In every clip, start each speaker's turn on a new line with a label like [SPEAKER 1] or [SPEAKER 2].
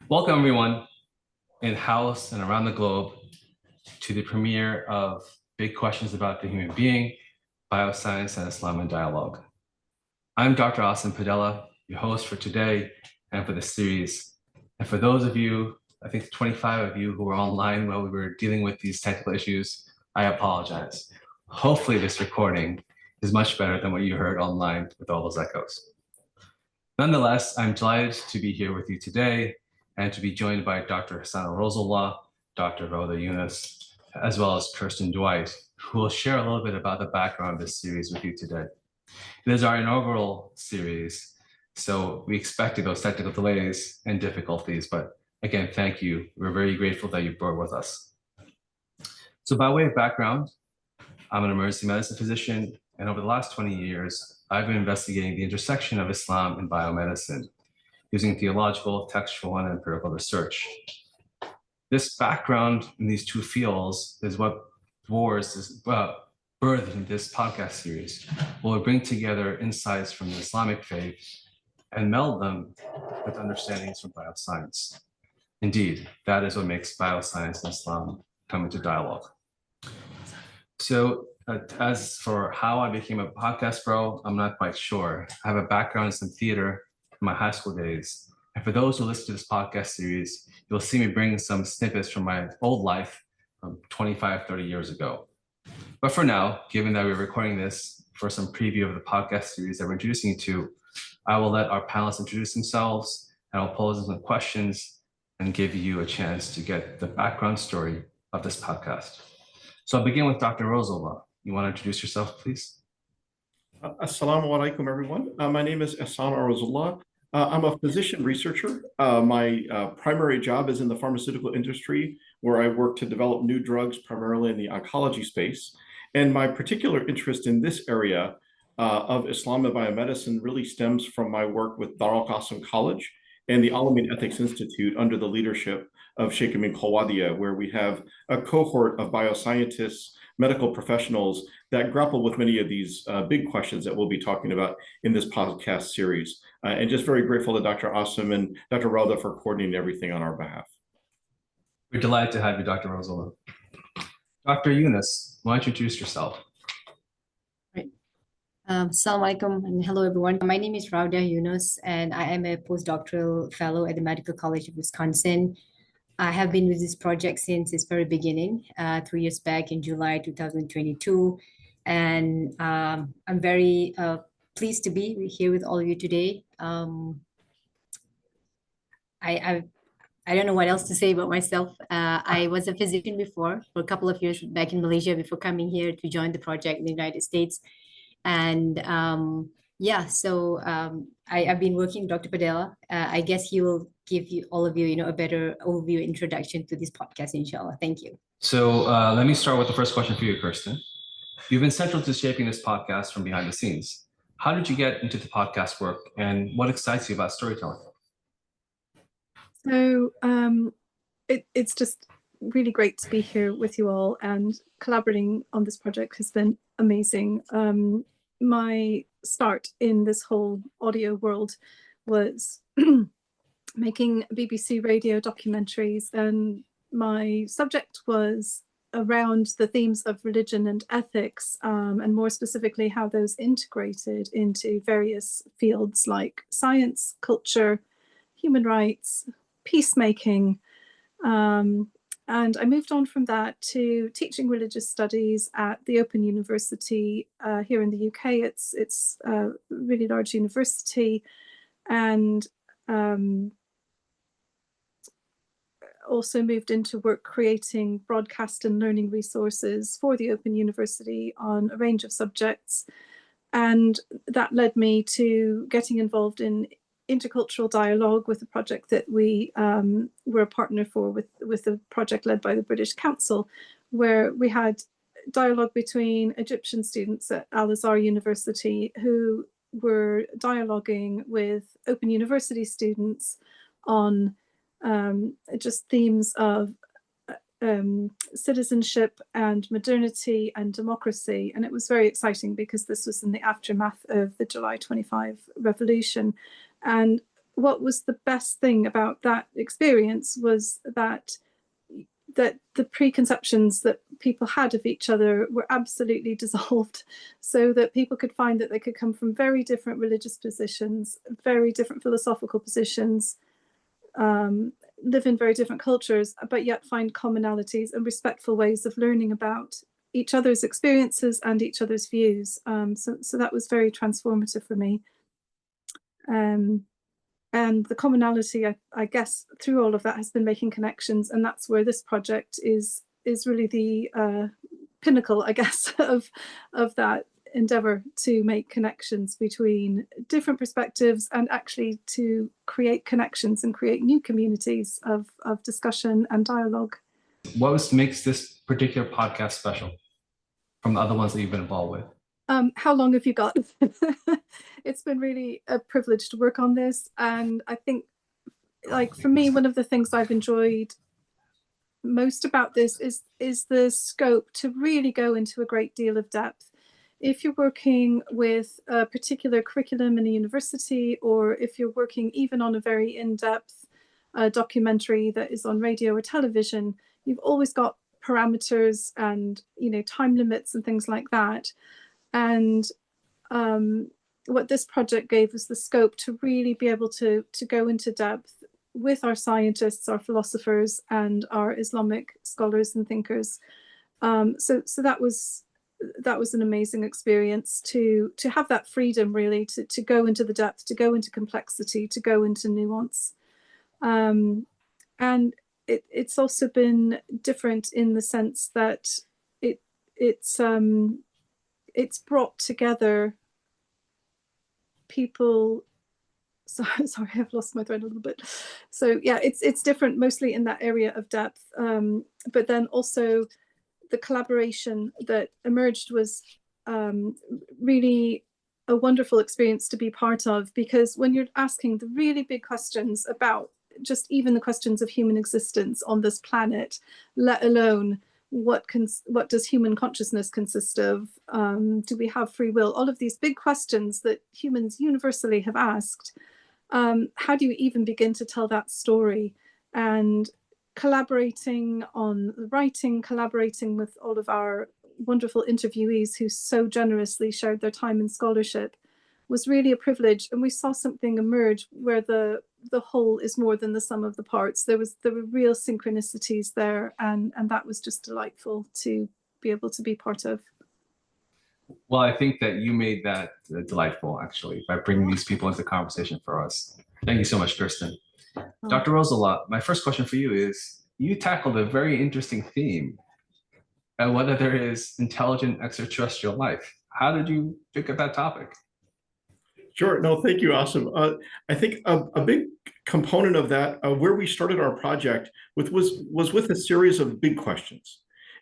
[SPEAKER 1] Welcome everyone in-house and around the globe to the premiere of Big Questions About the Human Being, Bioscience and Islam in Dialogue. I'm Dr. Aasim Padela, your host for today and for the series. And for those of you, I think 25 of you who were online while we were dealing with these technical issues, I apologize. Hopefully this recording is much better than what you heard online with all those echoes. Nonetheless, I'm delighted to be here with you today and to be joined by Dr. Ahsan Arozullah, Dr. Raudah Yunus, as well as Kristen Dwight, who will share a little bit about the background of this series with you today. It is our inaugural series, so we expected those technical delays and difficulties, but again, thank you. We're very grateful that you bore with us. So by way of background, I'm an emergency medicine physician, and over the last 20 years, I've been investigating the intersection of Islam and biomedicine, using theological, textual, and empirical research. This background in these two fields is what birthed in this podcast series, where we bring together insights from the Islamic faith and meld them with understandings from bioscience. Indeed, that is what makes bioscience and Islam come into dialogue. So as for how I became a podcast bro, I'm not quite sure. I have a background in some theater in my high school days. And for those who listen to this podcast series, you'll see me bring some snippets from my old life from 25, 30 years ago. But for now, given that we're recording this for some preview of the podcast series that we're introducing you to, I will let our panelists introduce themselves, and I'll pose some questions and give you a chance to get the background story of this podcast. So I'll begin with Dr. Arozullah. You want to introduce yourself, please?
[SPEAKER 2] Assalamu alaikum, everyone. My name is Ahsan Arozullah. I'm a physician researcher. My primary job is in the pharmaceutical industry, where I work to develop new drugs, primarily in the oncology space. And my particular interest in this area of Islam and biomedicine really stems from my work with Dar Al Qasim College and the Alamein Ethics Institute under the leadership of Sheikh Amin Khawadia, where we have a cohort of bioscientists, medical professionals that grapple with many of these big questions that we'll be talking about in this podcast series. And just very grateful to Dr. Aasim and Dr. Raudah for coordinating everything on our behalf.
[SPEAKER 1] We're delighted to have you, Dr. Arozullah. Dr. Yunus, why don't you introduce yourself?
[SPEAKER 3] Right. Assalamu alaikum and hello everyone. My name is Raudah Yunus and I am a postdoctoral fellow at the Medical College of Wisconsin. I have been with this project since its very beginning, 3 years back in July 2022. And I'm very pleased to be here with all of you today. I don't know what else to say about myself. I was a physician before for a couple of years back in Malaysia before coming here to join the project in the United States. And I've been working with Dr. Padela. I guess he will give all of you, a better overview introduction to this podcast, inshallah. Thank you.
[SPEAKER 1] So let me start with the first question for you, Kristen. You've been central to shaping this podcast from behind the scenes. How did you get into the podcast work and what excites you about storytelling?
[SPEAKER 4] So it's just really great to be here with you all, and collaborating on this project has been amazing. My start in this whole audio world was making BBC radio documentaries, and my subject was around the themes of religion and ethics, and more specifically how those integrated into various fields like science, culture, human rights, peacemaking. And I moved on from that to teaching religious studies at the Open University here in the UK. It's a really large university, and also moved into work creating broadcast and learning resources for the Open University on a range of subjects. And that led me to getting involved in intercultural dialogue with a project that we were a partner for with a project led by the British Council, where we had dialogue between Egyptian students at Al-Azhar University who were dialoguing with Open University students on just themes of citizenship and modernity and democracy. And it was very exciting because this was in the aftermath of the July 25 revolution. And what was the best thing about that experience was that the preconceptions that people had of each other were absolutely dissolved, so that people could find that they could come from very different religious positions, very different philosophical positions, live in very different cultures, but yet find commonalities and respectful ways of learning about each other's experiences and each other's views. So that was very transformative for me. And the commonality, I guess, through all of that has been making connections, and that's where this project is really the pinnacle, I guess, of that endeavor to make connections between different perspectives and actually to create connections and create new communities of discussion and dialogue.
[SPEAKER 1] What makes this particular podcast special from the other ones that you've been involved with?
[SPEAKER 4] How long have you got? It's been really a privilege to work on this. And I think, like, for me, one of the things I've enjoyed most about this is the scope to really go into a great deal of depth. If you're working with a particular curriculum in a university, or if you're working even on a very in-depth documentary that is on radio or television, you've always got parameters and, you know, time limits and things like that. And what this project gave us the scope to really be able to go into depth with our scientists, our philosophers, and our Islamic scholars and thinkers. So that was an amazing experience to have that freedom, really, to go into the depth, to go into complexity, to go into nuance. And it's also been different in the sense that it's brought together people. Sorry, I've lost my thread a little bit. So yeah, it's different mostly in that area of depth, but then also the collaboration that emerged was really a wonderful experience to be part of, because when you're asking the really big questions about just even the questions of human existence on this planet, let alone what does human consciousness consist of? Do we have free will? All of these big questions that humans universally have asked. How do you even begin to tell that story? And collaborating on the writing, collaborating with all of our wonderful interviewees who so generously shared their time and scholarship was really a privilege. And we saw something emerge where the whole is more than the sum of the parts. There were real synchronicities there, and that was just delightful to be able to be part of.
[SPEAKER 1] Well, I think that you made that delightful, actually, by bringing these people into the conversation for us. Thank you so much, Kristen. Dr. Arozullah, my first question for you is, you tackled a very interesting theme, whether there is intelligent extraterrestrial life. How did you pick up that topic?
[SPEAKER 2] Sure. No, thank you, Aasim. I think a big component of that, where we started our project with, was with a series of big questions.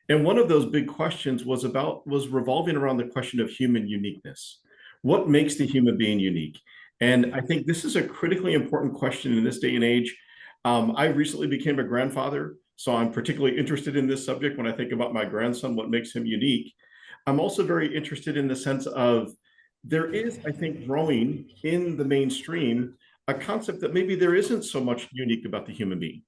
[SPEAKER 2] And one of those big questions was revolving around the question of human uniqueness. What makes the human being unique? And I think this is a critically important question in this day and age. I recently became a grandfather, so I'm particularly interested in this subject when I think about my grandson, what makes him unique. I'm also very interested in the sense of, there is, I think, growing in the mainstream a concept that maybe there isn't so much unique about the human being.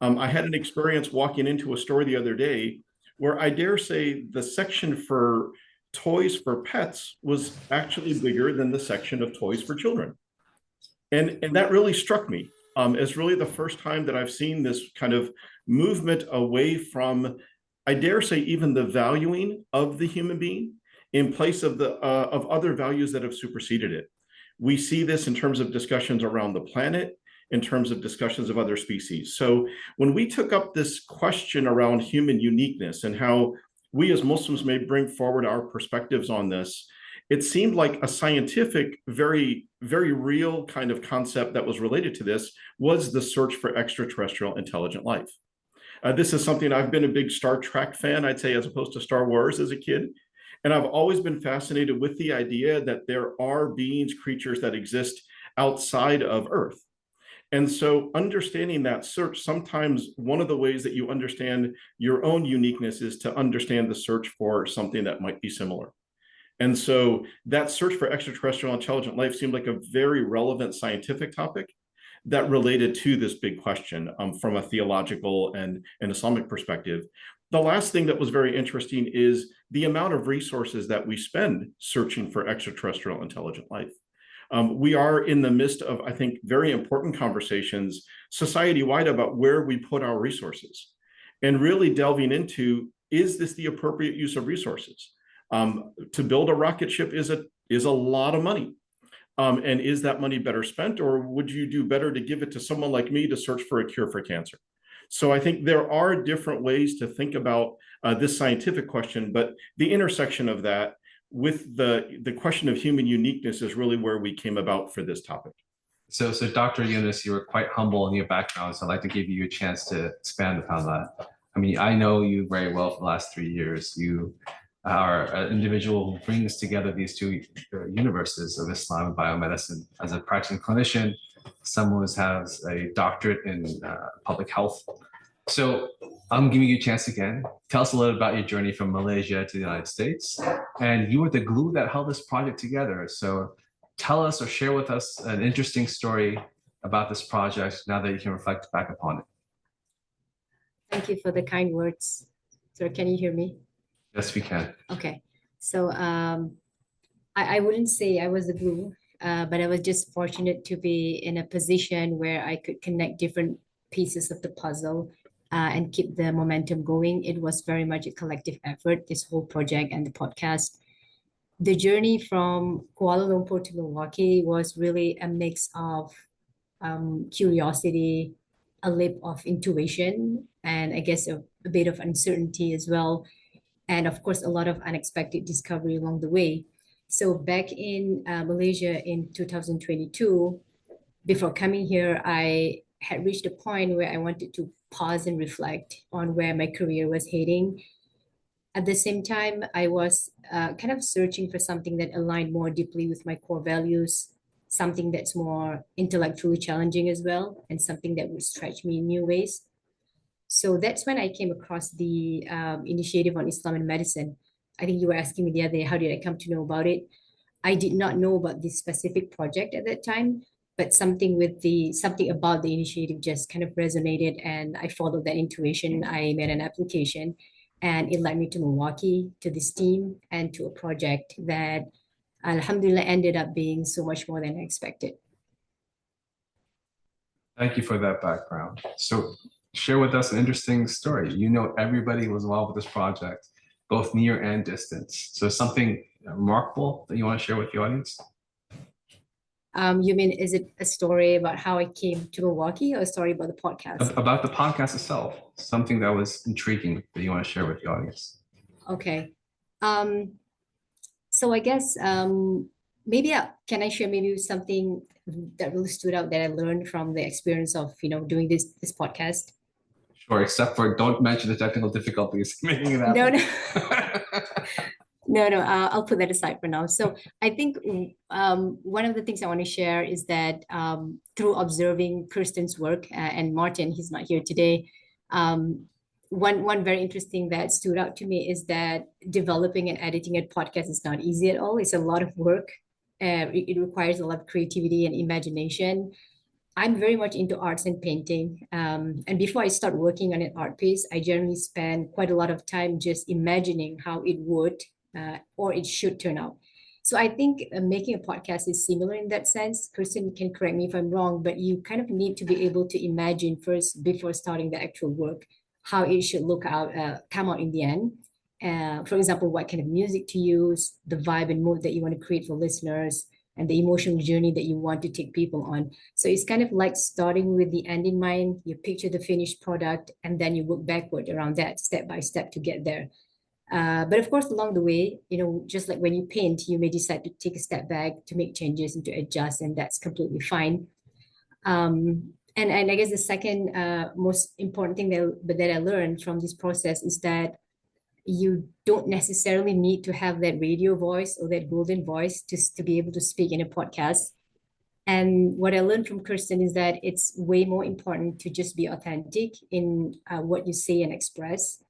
[SPEAKER 2] I had an experience walking into a store the other day where I dare say the section for toys for pets was actually bigger than the section of toys for children. And that really struck me as really the first time that I've seen this kind of movement away from, I dare say, even the valuing of the human being in place of other values that have superseded it. We see this in terms of discussions around the planet, in terms of discussions of other species. So when we took up this question around human uniqueness and how we as Muslims may bring forward our perspectives on this, it seemed like a scientific, very, very real kind of concept that was related to this was the search for extraterrestrial intelligent life. This is something I've been a big Star Trek fan, I'd say, as opposed to Star Wars as a kid. And I've always been fascinated with the idea that there are beings, creatures that exist outside of Earth. And so understanding that search, sometimes one of the ways that you understand your own uniqueness is to understand the search for something that might be similar. And so that search for extraterrestrial intelligent life seemed like a very relevant scientific topic that related to this big question from a theological and an Islamic perspective. The last thing that was very interesting is the amount of resources that we spend searching for extraterrestrial intelligent life. We are in the midst of, I think, very important conversations society-wide about where we put our resources and really delving into, is this the appropriate use of resources? To build a rocket ship is a lot of money. And is that money better spent, or would you do better to give it to someone like me to search for a cure for cancer? So I think there are different ways to think about this scientific question, but the intersection of that with the question of human uniqueness is really where we came about for this topic.
[SPEAKER 1] So Dr. Yunus, you were quite humble in your background, so I'd like to give you a chance to expand upon that. I mean, I know you very well for the last 3 years. You are an individual who brings together these two universes of Islam and biomedicine as a practicing clinician, someone who has a doctorate in public health. So I'm giving you a chance again. Tell us a little about your journey from Malaysia to the United States. And you were the glue that held this project together. So tell us or share with us an interesting story about this project now that you can reflect back upon it.
[SPEAKER 3] Thank you for the kind words. Sir, can you hear me?
[SPEAKER 1] Yes, we can.
[SPEAKER 3] Okay. So I wouldn't say I was the glue, but I was just fortunate to be in a position where I could connect different pieces of the puzzle and keep the momentum going. It was very much a collective effort, this whole project and the podcast. The journey from Kuala Lumpur to Milwaukee was really a mix of curiosity, a leap of intuition, and I guess a bit of uncertainty as well. And of course, a lot of unexpected discovery along the way. So back in Malaysia in 2022, before coming here, I had reached a point where I wanted to pause and reflect on where my career was heading. At the same time, I was kind of searching for something that aligned more deeply with my core values, something that's more intellectually challenging as well, and something that would stretch me in new ways. So that's when I came across the initiative on Islam and medicine. I think you were asking me the other day, how did I come to know about it? I did not know about this specific project at that time, but something about the initiative just kind of resonated, and I followed that intuition. I made an application, and it led me to Milwaukee, to this team, and to a project that, alhamdulillah, ended up being so much more than I expected.
[SPEAKER 1] Thank you for that background. So share with us an interesting story. You know, everybody was involved with this project, both near and distance. So something remarkable that you want to share with the audience?
[SPEAKER 3] You mean, is it a story about how I came to Milwaukee, or a story about the podcast?
[SPEAKER 1] About the podcast itself, something that was intriguing that you want to share with the audience.
[SPEAKER 3] Okay. So I guess maybe can I share maybe something that really stood out that I learned from the experience of doing this podcast?
[SPEAKER 1] Sure, except for don't mention the technical difficulties making it happen.
[SPEAKER 3] No, I'll put that aside for now. So I think one of the things I want to share is that through observing Kirsten's work and Martin, he's not here today. One very interesting that stood out to me is that developing and editing a podcast is not easy at all. It's a lot of work. It requires a lot of creativity and imagination. I'm very much into arts and painting. And before I start working on an art piece, I generally spend quite a lot of time just imagining how it would or it should turn out. So I think making a podcast is similar in that sense. Kristen can correct me if I'm wrong, but you kind of need to be able to imagine first before starting the actual work, how it should come out in the end. For example, what kind of music to use, the vibe and mood that you want to create for listeners, and the emotional journey that you want to take people on. So it's kind of like starting with the end in mind. You picture the finished product, and then you work backward around that step by step to get there. But of course, along the way, just like when you paint, you may decide to take a step back to make changes and to adjust, and that's completely fine. And I guess the second most important thing that I learned from this process is that you don't necessarily need to have that radio voice or that golden voice to be able to speak in a podcast. And what I learned from Kristen is that it's way more important to just be authentic in what you say and express.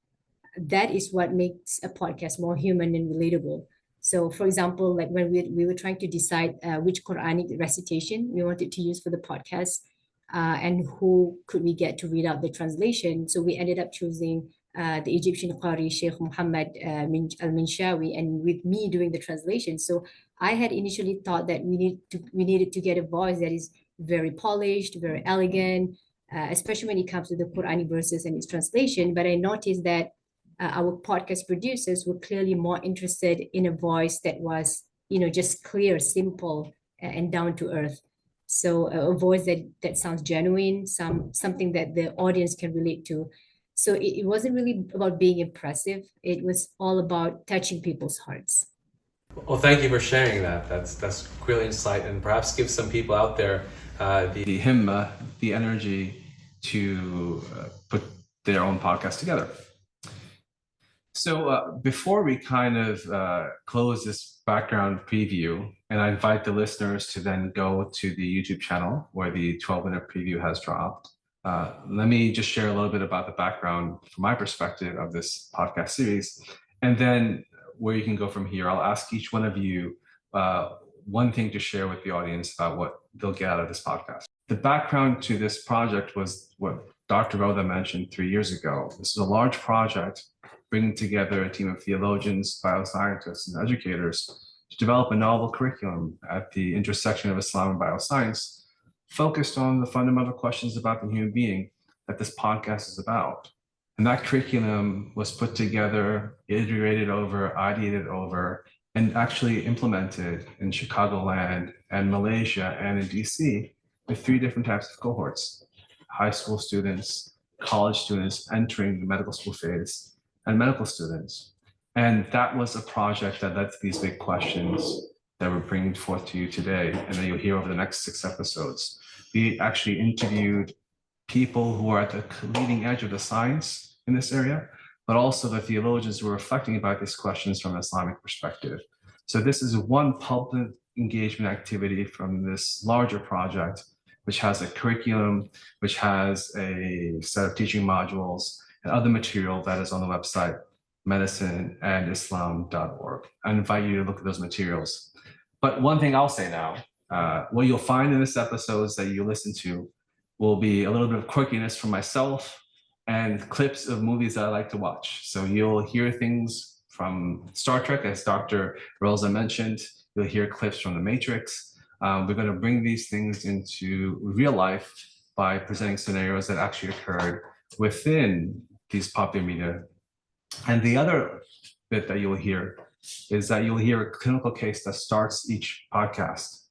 [SPEAKER 3] That is what makes a podcast more human and relatable. So for example, like when we were trying to decide which Quranic recitation we wanted to use for the podcast, and who could we get to read out the translation. So we ended up choosing the Egyptian Qari Sheikh Muhammad al-Minshawi, and with me doing the translation. So I had initially thought that we needed to get a voice that is very polished, very elegant, especially when it comes to the Quranic verses and its translation. But I noticed that our podcast producers were clearly more interested in a voice that was, just clear, simple, and down to earth. So a voice that sounds genuine, something that the audience can relate to. So it wasn't really about being impressive. It was all about touching people's hearts.
[SPEAKER 1] Well, thank you for sharing that. That's real insight, and perhaps give some people out there the himma, the energy to put their own podcast together. So before we kind of close this background preview, and I invite the listeners to then go to the YouTube channel where the 12-minute preview has dropped. Let me just share a little bit about the background from my perspective of this podcast series, and then where you can go from here. I'll ask each one of you one thing to share with the audience about what they'll get out of this podcast. The background to this project was what Dr. Raudah mentioned 3 years ago. This is a large project bringing together a team of theologians, bioscientists, and educators to develop a novel curriculum at the intersection of Islam and bioscience, focused on the fundamental questions about the human being that this podcast is about. And that curriculum was put together, iterated over, ideated over, and actually implemented in Chicagoland and Malaysia and in DC with 3 different types of cohorts: high school students, college students entering the medical school phase, and medical students. And that was a project that led to these big questions that we're bringing forth to you today, and that you'll hear over the next 6 episodes. We actually interviewed people who are at the leading edge of the science in this area, but also the theologians who are reflecting about these questions from an Islamic perspective. So this is one public engagement activity from this larger project, which has a curriculum, which has a set of teaching modules and other material that is on the website, medicineandislam.org. I invite you to look at those materials. But one thing I'll say now, what you'll find in this episodes that you listen to will be a little bit of quirkiness from myself and clips of movies that I like to watch. So you'll hear things from Star Trek, as Dr. Rosa mentioned. You'll hear clips from The Matrix. We're going to bring these things into real life by presenting scenarios that actually occurred within these popular media. And the other bit that you'll hear is that you'll hear a clinical case that starts each podcast,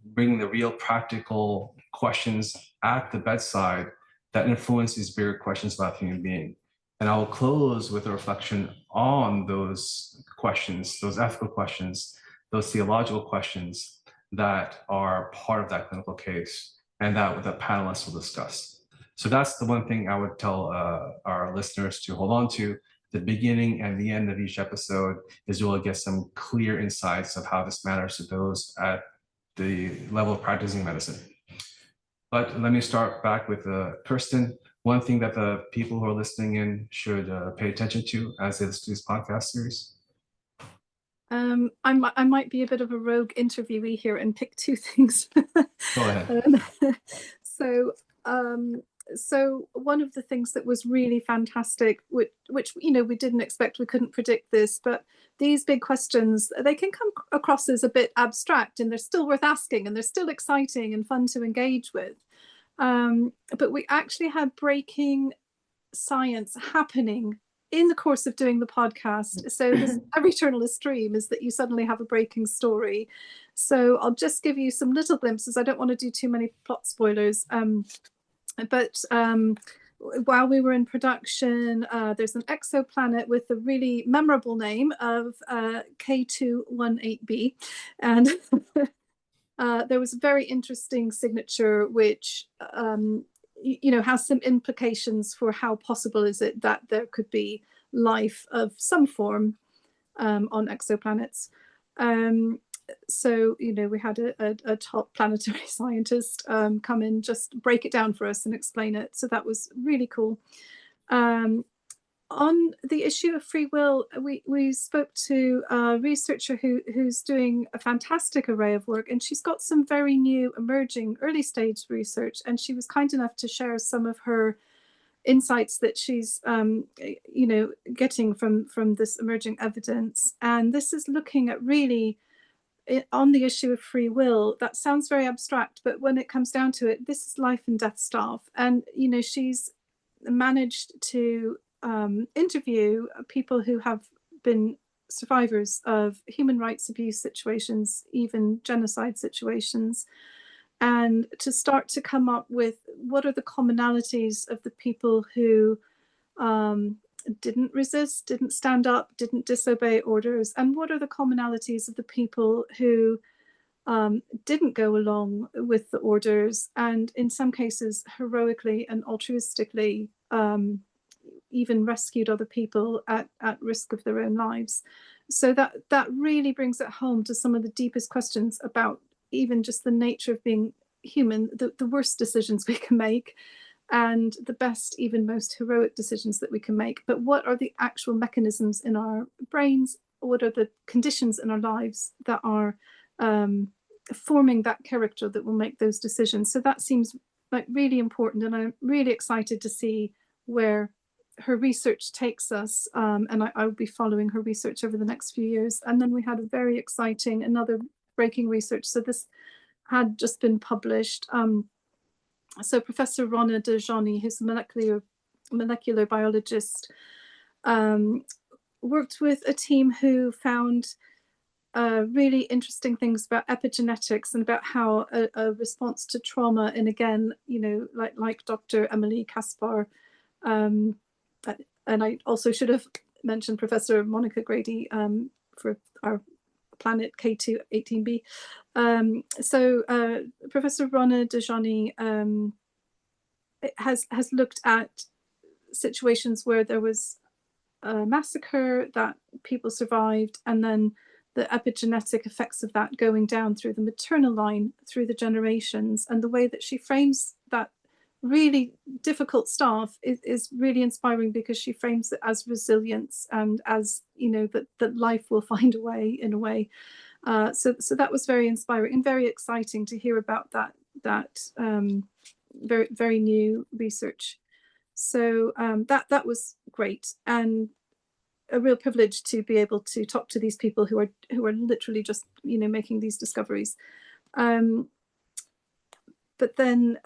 [SPEAKER 1] bringing the real practical questions at the bedside that influence these bigger questions about the human being. And I will close with a reflection on those questions, those ethical questions, those theological questions that are part of that clinical case and that the panelists will discuss. So that's the one thing I would tell our listeners to hold on to. The beginning and the end of each episode is you'll get some clear insights of how this matters to those at the level of practicing medicine. But let me start back with Kristen. One thing that the people who are listening in should pay attention to as they listen to this podcast series.
[SPEAKER 4] I might be a bit of a rogue interviewee here and pick 2 things.
[SPEAKER 1] Go ahead.
[SPEAKER 4] So one of the things that was really fantastic, which we didn't expect, we couldn't predict this, but these big questions, they can come across as a bit abstract, and they're still worth asking, and they're still exciting and fun to engage with. But we actually had breaking science happening in the course of doing the podcast. So every journalist's dream is that you suddenly have a breaking story. So I'll just give you some little glimpses. I don't want to do too many plot spoilers. But while we were in production, there's an exoplanet with a really memorable name of K218b. And there was a very interesting signature, which has some implications for how possible is it that there could be life of some form on exoplanets. So, we had a top planetary scientist come in, just break it down for us and explain it. So that was really cool. On the issue of free will, we spoke to a researcher who's doing a fantastic array of work, and she's got some very new emerging early stage research, and she was kind enough to share some of her insights that she's getting from this emerging evidence. And this is looking at really on the issue of free will. That sounds very abstract, but when it comes down to it, this is life and death stuff. And she's managed to interview people who have been survivors of human rights abuse situations, even genocide situations, and to start to come up with what are the commonalities of the people who didn't resist, didn't stand up, didn't disobey orders, and what are the commonalities of the people who didn't go along with the orders, and in some cases heroically and altruistically even rescued other people at risk of their own lives. So that really brings it home to some of the deepest questions about even just the nature of being human, the worst decisions we can make, and the best, even most heroic decisions that we can make. But what are the actual mechanisms in our brains? What are the conditions in our lives that are forming that character that will make those decisions? So that seems like really important, and I'm really excited to see where her research takes us, and I'll be following her research over the next few years. And then we had a very exciting, another breaking research. So this had just been published. So Professor Raudah Yunus, who's a molecular biologist, worked with a team who found really interesting things about epigenetics and about how a response to trauma, and again, like Dr. Emily Kaspar, and I also should have mentioned Professor Monica Grady for our Planet K2-18b. So Professor Raudah Yunus has looked at situations where there was a massacre that people survived, and then the epigenetic effects of that going down through the maternal line, through the generations. And the way that she frames that really difficult stuff is really inspiring, because she frames it as resilience and as that life will find a way, in a way. So that was very inspiring and very exciting to hear about that very, very new research. So that was great, and a real privilege to be able to talk to these people who are literally just making these discoveries. But then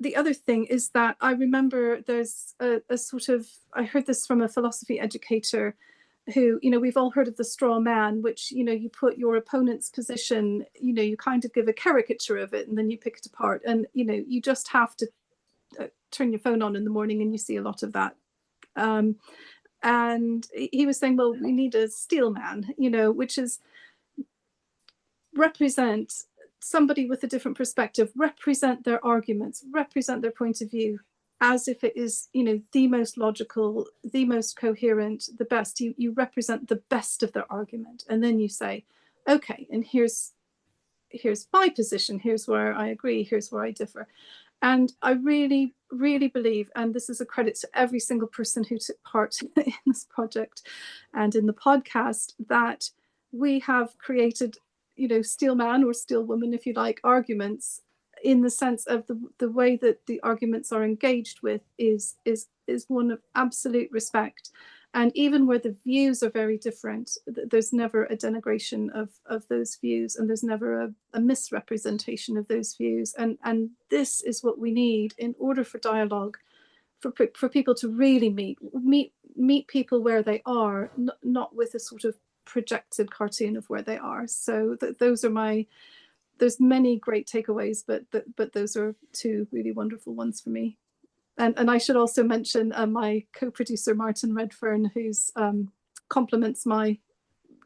[SPEAKER 4] the other thing is that I remember there's a sort of, I heard this from a philosophy educator who, we've all heard of the straw man, which, you put your opponent's position, you kind of give a caricature of it and then you pick it apart. And, you just have to turn your phone on in the morning and you see a lot of that. And he was saying, well, we need a steel man, which is represent somebody with a different perspective, represent their arguments, represent their point of view as if it is, the most logical, the most coherent, the best. You represent the best of their argument. And then you say, okay, and here's my position, here's where I agree, here's where I differ. And I really, really believe, and this is a credit to every single person who took part in this project and in the podcast, that we have created steel man or steel woman, if you like, arguments, in the sense of the way that the arguments are engaged with is one of absolute respect. And even where the views are very different, there's never a denigration of those views, and there's never a misrepresentation of those views. And this is what we need in order for dialogue, for people to really meet people where they are, not with a sort of projected cartoon of where they are. So those are there's many great takeaways, but those are two really wonderful ones for me. And I should also mention my co-producer Martin Redfern, who's complements my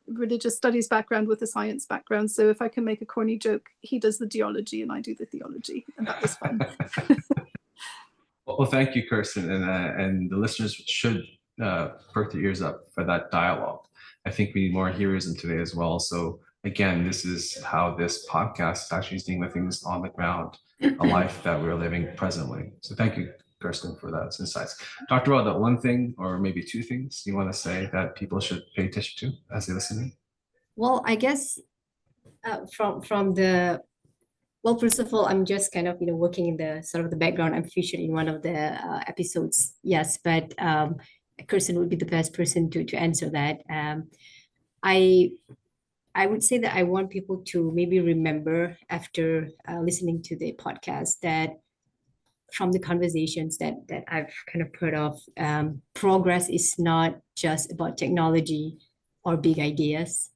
[SPEAKER 4] religious studies background with a science background. So if I can make a corny joke, he does the geology and I do the theology, and that was fun.
[SPEAKER 1] Well, thank you, Kirsten, and the listeners should perk their ears up for that dialogue. I think we need more hearers in today as well. So again, this is how this podcast is actually dealing with things on the ground, a life that we're living presently. So thank you, Kirsten, for those insights. Dr. Raudah, one thing or maybe two things you want to say that people should pay attention to as they listen?
[SPEAKER 3] Well, I guess from the well, first of all, I'm just kind of working in the sort of the background. I'm featured in one of the episodes, yes, but Kirsten would be the best person to answer that. I I would say that I want people to maybe remember after listening to the podcast that from the conversations that I've kind of heard of, progress is not just about technology or big ideas.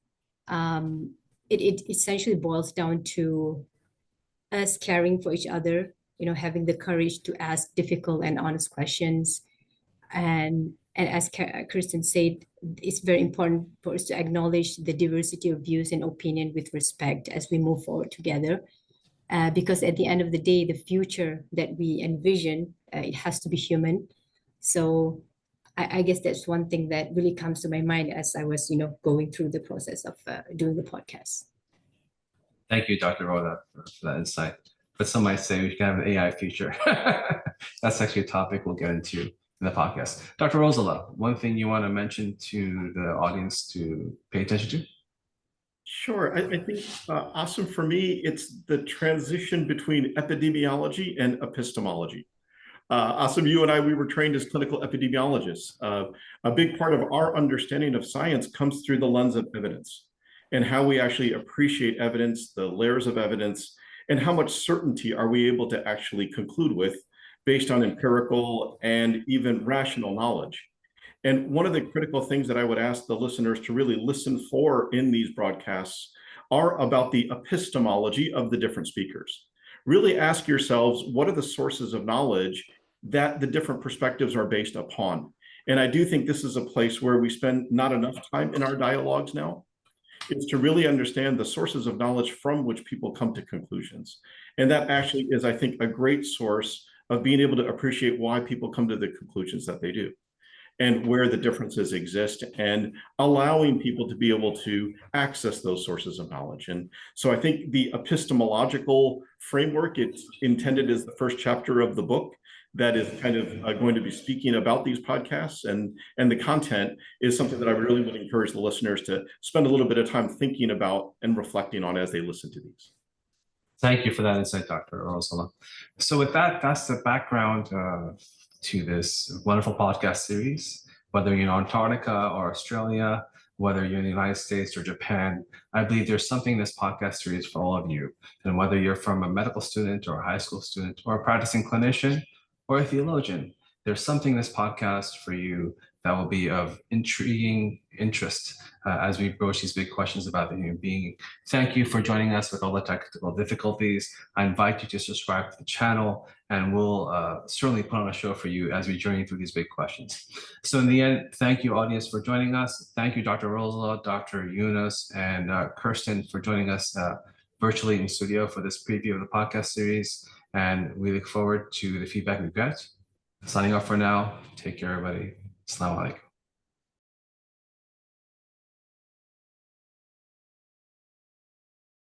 [SPEAKER 3] It essentially boils down to us caring for each other, having the courage to ask difficult and honest questions. And as Kristen said, it's very important for us to acknowledge the diversity of views and opinion with respect as we move forward together. Because at the end of the day, the future that we envision, it has to be human. So I guess that's one thing that really comes to my mind as I was, going through the process of doing the podcast.
[SPEAKER 1] Thank you, Dr. Raudah, for that insight. But some might say we can have an AI future. That's actually a topic we'll get into in the podcast. Dr. Arozullah, one thing you want to mention to the audience to pay attention to?
[SPEAKER 2] Sure. I think, Aasim, for me, it's the transition between epidemiology and epistemology. Aasim, you and I, we were trained as clinical epidemiologists. A big part of our understanding of science comes through the lens of evidence and how we actually appreciate evidence, the layers of evidence, and how much certainty are we able to actually conclude with based on empirical and even rational knowledge. And one of the critical things that I would ask the listeners to really listen for in these broadcasts are about the epistemology of the different speakers. Really ask yourselves, what are the sources of knowledge that the different perspectives are based upon? And I do think this is a place where we spend not enough time in our dialogues now, is to really understand the sources of knowledge from which people come to conclusions. And that actually is, I think, a great source of being able to appreciate why people come to the conclusions that they do and where the differences exist, and allowing people to be able to access those sources of knowledge. And so I think the epistemological framework, it's intended as the first chapter of the book that is kind of going to be speaking about these podcasts, and the content is something that I really would encourage the listeners to spend a little bit of time thinking about and reflecting on as they listen to these.
[SPEAKER 1] Thank you for that insight, Dr. Arozullah. So with that, that's the background to this wonderful podcast series. Whether you're in Antarctica or Australia, whether you're in the United States or Japan, I believe there's something in this podcast series for all of you. And whether you're from a medical student or a high school student or a practicing clinician or a theologian, there's something in this podcast for you that will be of intriguing interest as we broach these big questions about the human being. Thank you for joining us with all the technical difficulties. I invite you to subscribe to the channel, and we'll certainly put on a show for you as we journey through these big questions. So in the end, thank you, audience, for joining us. Thank you, Dr. Arozullah, Dr. Yunus, and Kirsten for joining us virtually in studio for this preview of the podcast series. And we look forward to the feedback we get. Signing off for now. Take care, everybody. Assalamu alaikum.